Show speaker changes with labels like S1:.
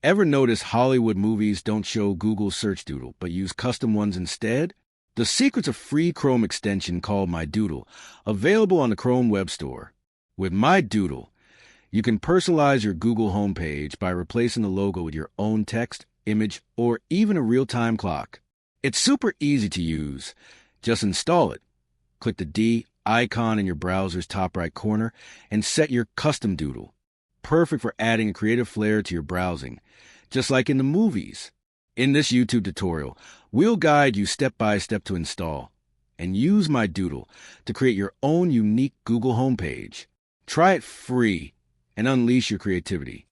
S1: Ever notice Hollywood movies don't show Google Search Doodle, but use custom ones instead? The secret's a free Chrome extension called My Doodle, available on the Chrome Web Store. With My Doodle, you can personalize your Google homepage by replacing the logo with your own text, image, or even a real-time clock. It's super easy to use. Just install it. Click the D icon in your browser's top right corner and set your custom doodle. Perfect for adding a creative flair to your browsing, just like in the movies. In this YouTube tutorial, we'll guide you step by step to install and use My Doodle to create your own unique Google homepage. Try it free and unleash your creativity.